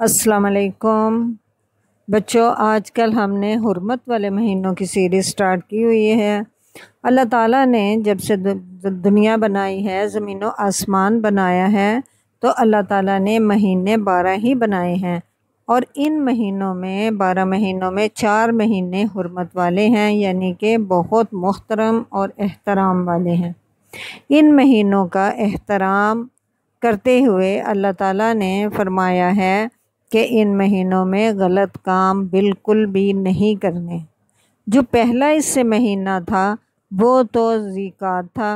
السلام علیکم بچوں، آج کل ہم نے حرمت والے مہینوں کی سیریز سٹارٹ کی ہوئی ہے۔ اللہ تعالیٰ نے جب سے دنیا بنائی ہے، زمین و آسمان بنایا ہے، تو اللہ تعالیٰ نے مہینے 12 ہی بنائے ہیں، اور ان مہینوں میں 12 مہینوں میں 4 مہینے حرمت والے ہیں، یعنی کہ بہت محترم اور احترام والے ہیں۔ ان مہینوں کا احترام کرتے ہوئے اللہ تعالیٰ نے فرمایا ہے کہ ان مہینوں میں غلط کام بالکل بھی نہیں کرنے۔ جو پہلا اس سے مہینہ تھا وہ تو ذیقعدہ تھا،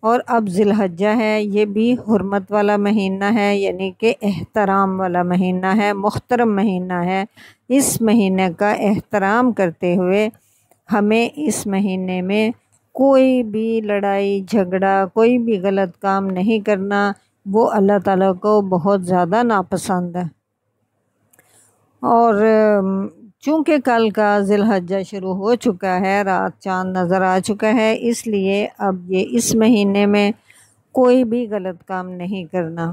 اور اب ذی الحجہ ہے۔ یہ بھی حرمت والا مہینہ ہے، یعنی کہ احترام والا مہینہ ہے، محترم مہینہ ہے۔ اس مہینے کا احترام کرتے ہوئے ہمیں اس مہینے میں کوئی بھی لڑائی جھگڑا، کوئی بھی غلط کام نہیں کرنا۔ وہ اللہ تعالیٰ کو بہت زیادہ ناپسند ہے۔ اور چونکہ کل کا ذی الحجہ شروع ہو چکا ہے، رات چاند نظر آ چکا ہے، اس لیے اب یہ اس مہینے میں کوئی بھی غلط کام نہیں کرنا۔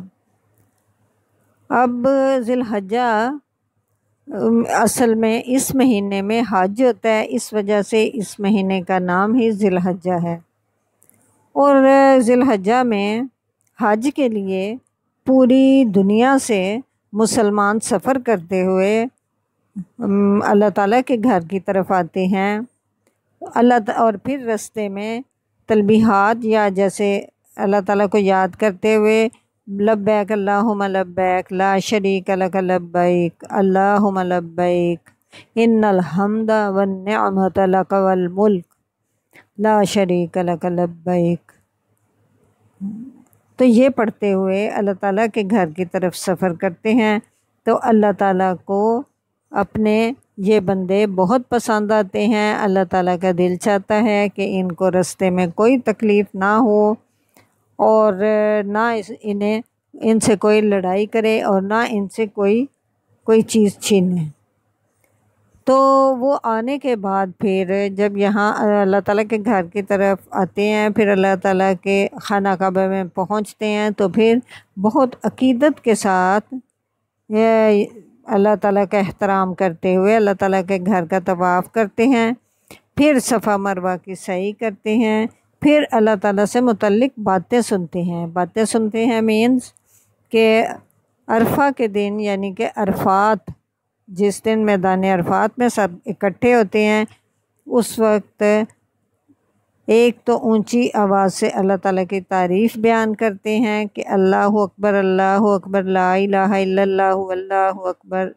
اب ذی الحجہ اصل میں اس مہینے میں حج ہوتا ہے، اس وجہ سے اس مہینے کا نام ہی ذی الحجہ ہے۔ اور ذی الحجہ میں حج کے لیے پوری دنیا سے مسلمان سفر کرتے ہوئے اللہ تعالیٰ کے گھر کی طرف آتے ہیں، اور پھر رستے میں تلبیحات یا جیسے اللہ تعالیٰ کو یاد کرتے ہوئے لبیک اللہم لبیک لا شریک لک لبیک اللہم لبیک ان الحمد والنعمت لک والملک لا شریک لک لبیک، تو یہ پڑھتے ہوئے اللہ تعالیٰ کے گھر کی طرف سفر کرتے ہیں۔ تو اللہ تعالیٰ کو اپنے یہ بندے بہت پسند آتے ہیں۔ اللہ تعالیٰ کا دل چاہتا ہے کہ ان کو رستے میں کوئی تکلیف نہ ہو، اور نہ ان سے کوئی لڑائی کرے، اور نہ ان سے کوئی چیز چھینے۔ تو وہ آنے کے بعد پھر جب یہاں اللہ تعالیٰ کے گھر کی طرف آتے ہیں، پھر اللہ تعالیٰ کے خانہ کعبہ میں پہنچتے ہیں، تو پھر بہت عقیدت کے ساتھ اللہ تعالیٰ کا احترام کرتے ہوئے اللہ تعالیٰ کے گھر کا طواف کرتے ہیں، پھر صفا مروہ کی سعی کرتے ہیں، پھر اللہ تعالیٰ سے متعلق باتیں سنتے ہیں مینز کہ عرفہ کے دن، یعنی کہ عرفات، جس دن میدان عرفات میں سب اکٹھے ہوتے ہیں، اس وقت ایک تو اونچی آواز سے اللہ تعالیٰ کی تعریف بیان کرتے ہیں کہ اللہ اکبر لا الہ الا اللہ واللہ اکبر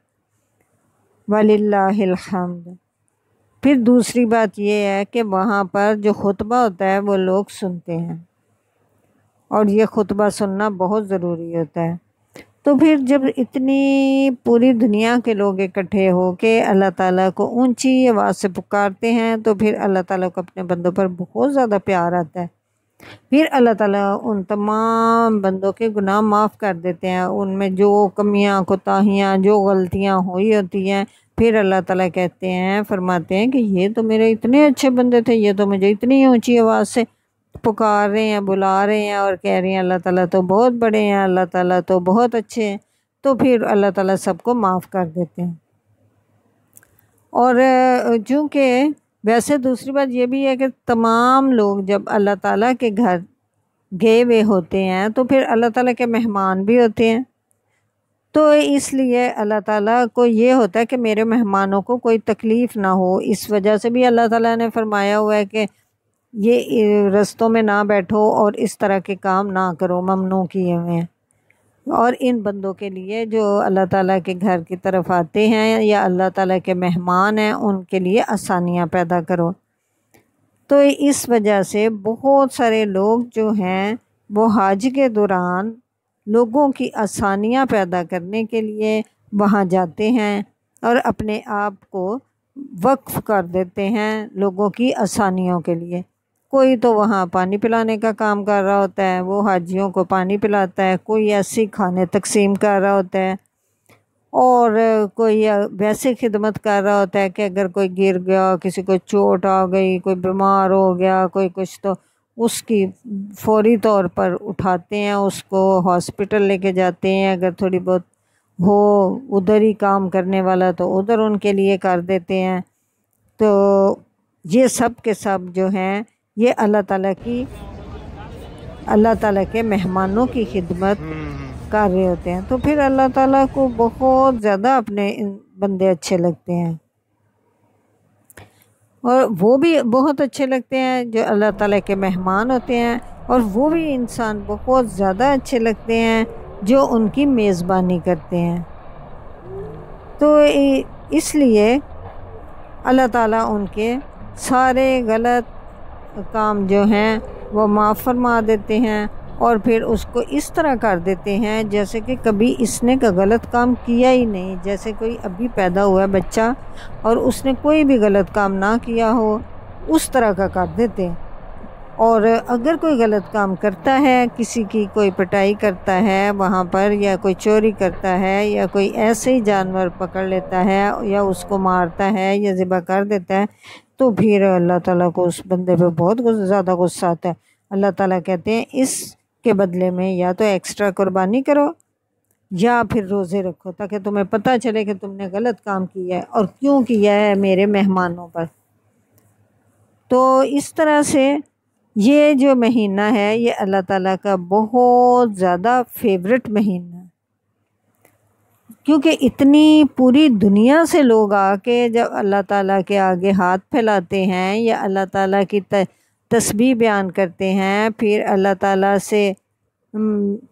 وللہ الحمد۔ پھر دوسری بات یہ ہے کہ وہاں پر جو خطبہ ہوتا ہے وہ لوگ سنتے ہیں، اور یہ خطبہ سننا بہت ضروری ہوتا ہے۔ تو پھر جب اتنی پوری دنیا کے لوگ اکٹھے ہو کے اللہ تعالیٰ کو اونچی آواز سے پکارتے ہیں، تو پھر اللہ تعالیٰ کو اپنے بندوں پر بہت زیادہ پیار آتا ہے۔ پھر اللہ تعالیٰ ان تمام بندوں کے گناہ معاف کر دیتے ہیں، ان میں جو کمیاں کوتاہیاں جو غلطیاں ہوئی ہوتی ہیں، پھر اللہ تعالیٰ کہتے ہیں، فرماتے ہیں کہ یہ تو میرے اتنے اچھے بندے تھے، یہ تو مجھے اتنی اونچی آواز سے پکار رہے ہیں، بلا رہے ہیں، اور کہہ رہے ہیں اللہ تعالیٰ تو بہت بڑے ہیں، اللہ تعالیٰ تو بہت اچھے ہیں۔ تو پھر اللہ تعالیٰ سب کو معاف کر دیتے ہیں۔ اور چونکہ ویسے دوسری بات یہ بھی ہے کہ تمام لوگ جب اللہ تعالیٰ کے گھر گئے ہوئے ہوتے ہیں تو پھر اللہ تعالیٰ کے مہمان بھی ہوتے ہیں، تو اس لیے اللہ تعالیٰ کو یہ ہوتا ہے کہ میرے مہمانوں کو کوئی تکلیف نہ ہو۔ اس وجہ سے بھی اللہ تعالیٰ نے فرمایا ہوا ہے کہ یہ رستوں میں نہ بیٹھو اور اس طرح کے کام نہ کرو، ممنوع کیے ہوئے ہیں۔ اور ان بندوں کے لیے جو اللہ تعالیٰ کے گھر کی طرف آتے ہیں یا اللہ تعالیٰ کے مہمان ہیں، ان کے لیے آسانیاں پیدا کرو۔ تو اس وجہ سے بہت سارے لوگ جو ہیں وہ حج کے دوران لوگوں کی آسانیاں پیدا کرنے کے لیے وہاں جاتے ہیں، اور اپنے آپ کو وقف کر دیتے ہیں لوگوں کی آسانیوں کے لیے۔ کوئی تو وہاں پانی پلانے کا کام کر رہا ہوتا ہے، وہ حاجیوں کو پانی پلاتا ہے، کوئی ایسی کھانے تقسیم کر رہا ہوتا ہے، اور کوئی ویسے خدمت کر رہا ہوتا ہے کہ اگر کوئی گر گیا، کسی کو چوٹ آ گئی، کوئی بیمار ہو گیا، کوئی کچھ، تو اس کی فوری طور پر اٹھاتے ہیں، اس کو ہاسپٹل لے کے جاتے ہیں۔ اگر تھوڑی بہت ہو ادھر ہی کام کرنے والا تو ادھر ان کے لیے کر دیتے ہیں۔ تو یہ سب کے سب جو ہیں یہ اللہ تعالیٰ کے مہمانوں کی خدمت کر رہے ہوتے ہیں، تو پھر اللہ تعالیٰ کو بہت زیادہ اپنے بندے اچھے لگتے ہیں، اور وہ بھی بہت اچھے لگتے ہیں جو اللہ تعالیٰ کے مہمان ہوتے ہیں، اور وہ بھی انسان بہت زیادہ اچھے لگتے ہیں جو ان کی میزبانی کرتے ہیں۔ تو اس لیے اللہ تعالیٰ ان کے سارے غلط کام جو ہیں وہ معاف فرما دیتے ہیں، اور پھر اس کو اس طرح کر دیتے ہیں جیسے کہ کبھی اس نے کا غلط کام کیا ہی نہیں، جیسے کوئی ابھی پیدا ہوا ہے بچہ اور اس نے کوئی بھی غلط کام نہ کیا ہو، اس طرح کا کر دیتے ہیں۔ اور اگر کوئی غلط کام کرتا ہے، کسی کی کوئی پٹائی کرتا ہے وہاں پر، یا کوئی چوری کرتا ہے، یا کوئی ایسے ہی جانور پکڑ لیتا ہے یا اس کو مارتا ہے یا ذبح کر دیتا ہے، تو پھر اللہ تعالیٰ کو اس بندے پہ بہت زیادہ غصہ آتا ہے۔ اللہ تعالیٰ کہتے ہیں اس کے بدلے میں یا تو ایکسٹرا قربانی کرو یا پھر روزے رکھو، تاکہ تمہیں پتہ چلے کہ تم نے غلط کام کیا ہے اور کیوں کیا ہے میرے مہمانوں پر۔ تو اس طرح سے یہ جو مہینہ ہے یہ اللہ تعالیٰ کا بہت زیادہ فیورٹ مہینہ ہے، کیونکہ اتنی پوری دنیا سے لوگ آ کے جب اللہ تعالیٰ کے آگے ہاتھ پھیلاتے ہیں یا اللہ تعالیٰ کی تسبیح بیان کرتے ہیں، پھر اللہ تعالیٰ سے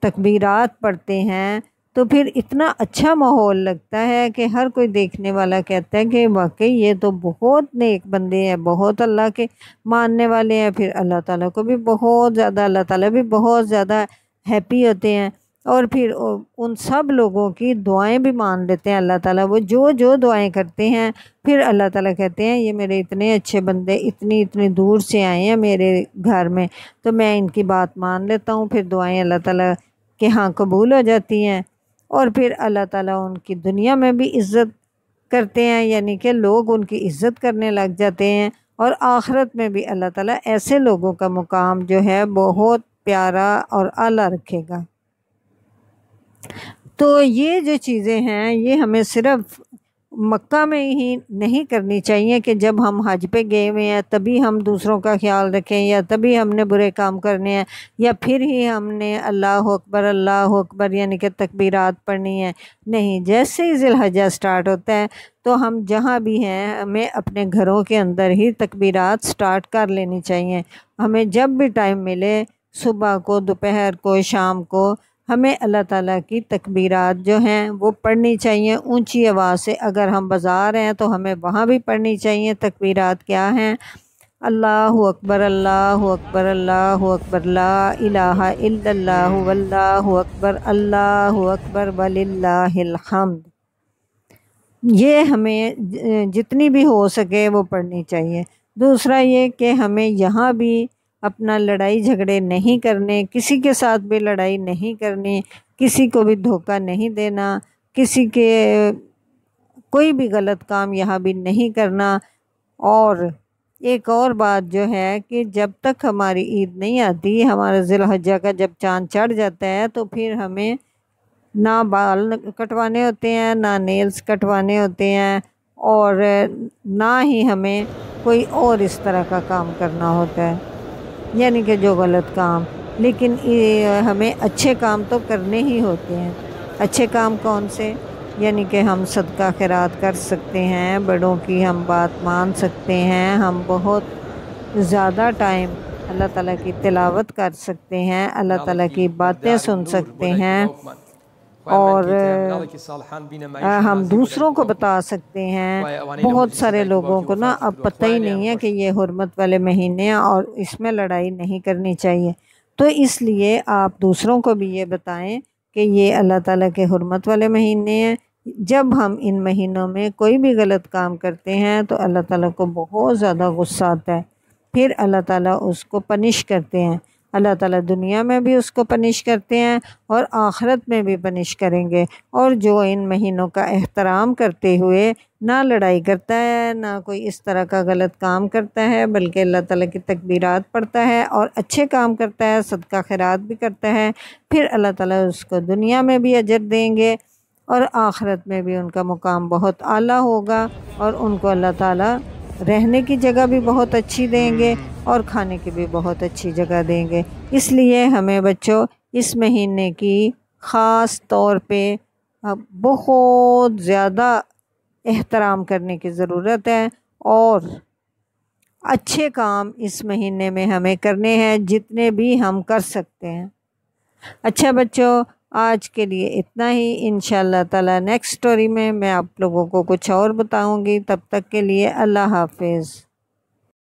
تکبیرات پڑھتے ہیں، تو پھر اتنا اچھا ماحول لگتا ہے کہ ہر کوئی دیکھنے والا کہتا ہے کہ واقعی یہ تو بہت نیک بندے ہیں، بہت اللہ کے ماننے والے ہیں۔ پھر اللہ تعالیٰ کو بھی بہت زیادہ، اللہ تعالیٰ بھی بہت زیادہ ہیپی ہوتے ہیں، اور پھر ان سب لوگوں کی دعائیں بھی مان لیتے ہیں اللہ تعالیٰ۔ وہ جو دعائیں کرتے ہیں پھر اللہ تعالیٰ کہتے ہیں یہ میرے اتنے اچھے بندے اتنی دور سے آئے ہیں میرے گھر میں، تو میں ان کی بات مان لیتا ہوں، پھر دعائیں اللہ تعالیٰ کے ہاں قبول ہو جاتی ہیں، اور پھر اللہ تعالیٰ ان کی دنیا میں بھی عزت کرتے ہیں، یعنی کہ لوگ ان کی عزت کرنے لگ جاتے ہیں، اور آخرت میں بھی اللہ تعالیٰ ایسے لوگوں کا مقام جو ہے بہت پیارا اور اعلیٰ رکھے گا۔ تو یہ جو چیزیں ہیں یہ ہمیں صرف مکہ میں ہی نہیں کرنی چاہیے کہ جب ہم حج پہ گئے ہوئے ہیں تبھی ہم دوسروں کا خیال رکھیں، یا تبھی ہم نے برے کام کرنے ہیں، یا پھر ہی ہم نے اللہ اکبر یعنی کہ تکبیرات پڑھنی ہے۔ نہیں، جیسے ہی ذی الحجہ سٹارٹ ہوتا ہے تو ہم جہاں بھی ہیں ہمیں اپنے گھروں کے اندر ہی تکبیرات سٹارٹ کر لینی چاہیے۔ ہمیں جب بھی ٹائم ملے، صبح کو، دوپہر کو، شام کو، ہمیں اللہ تعالیٰ کی تکبیرات جو ہیں وہ پڑھنی چاہیے اونچی آواز سے۔ اگر ہم بازار ہیں تو ہمیں وہاں بھی پڑھنی چاہیے۔ تکبیرات کیا ہیں؟ اللہ اکبر اللہ اکبر اللہ اکبر، لا الہ الا اللہ واللہ اکبر اللہ اکبر وللہ الحمد۔ یہ ہمیں جتنی بھی ہو سکے وہ پڑھنی چاہیے۔ دوسرا یہ کہ ہمیں یہاں بھی اپنا لڑائی جھگڑے نہیں کرنے، کسی کے ساتھ بھی لڑائی نہیں کرنی، کسی کو بھی دھوکہ نہیں دینا، کسی کے کوئی بھی غلط کام یہاں بھی نہیں کرنا۔ اور ایک اور بات جو ہے کہ جب تک ہماری عید نہیں آتی، ہمارا ذی الحجہ کا جب چاند چڑھ جاتا ہے تو پھر ہمیں نہ بال کٹوانے ہوتے ہیں، نہ نیلز کٹوانے ہوتے ہیں، اور نہ ہی ہمیں کوئی اور اس طرح کا کام کرنا ہوتا ہے، یعنی کہ جو غلط کام۔ لیکن ہمیں اچھے کام تو کرنے ہی ہوتے ہیں۔ اچھے کام کون سے؟ یعنی کہ ہم صدقہ خیرات کر سکتے ہیں، بڑوں کی ہم بات مان سکتے ہیں، ہم بہت زیادہ ٹائم اللہ تعالیٰ کی تلاوت کر سکتے ہیں، اللہ تعالیٰ کی باتیں سن سکتے ہیں، اور ہم دوسروں کو بتا سکتے ہیں۔ بہت سارے لوگوں کو نا اب پتہ ہی نہیں ہے کہ یہ حرمت والے مہینے ہیں اور اس میں لڑائی نہیں کرنی چاہیے، تو اس لیے آپ دوسروں کو بھی یہ بتائیں کہ یہ اللہ تعالیٰ کے حرمت والے مہینے ہیں۔ جب ہم ان مہینوں میں کوئی بھی غلط کام کرتے ہیں تو اللہ تعالیٰ کو بہت زیادہ غصہ آتا ہے، پھر اللہ تعالیٰ اس کو پنش کرتے ہیں۔ اللہ تعالیٰ دنیا میں بھی اس کو پنش کرتے ہیں اور آخرت میں بھی پنش کریں گے۔ اور جو ان مہینوں کا احترام کرتے ہوئے نہ لڑائی کرتا ہے، نہ کوئی اس طرح کا غلط کام کرتا ہے، بلکہ اللہ تعالیٰ کی تکبیرات پڑھتا ہے اور اچھے کام کرتا ہے، صدقہ خیرات بھی کرتا ہے، پھر اللہ تعالیٰ اس کو دنیا میں بھی اجر دیں گے اور آخرت میں بھی ان کا مقام بہت اعلیٰ ہوگا، اور ان کو اللہ تعالیٰ رہنے کی جگہ بھی بہت اچھی دیں گے اور کھانے کی بھی بہت اچھی جگہ دیں گے۔ اس لیے ہمیں بچوں اس مہینے کی خاص طور پہ بہت زیادہ احترام کرنے کی ضرورت ہے، اور اچھے کام اس مہینے میں ہمیں کرنے ہیں جتنے بھی ہم کر سکتے ہیں۔ اچھا بچوں، آج کے لیے اتنا ہی۔ انشاءاللہ تعالی نیکسٹ سٹوری میں آپ لوگوں کو کچھ اور بتاؤں گی۔ تب تک کے لیے اللہ حافظ۔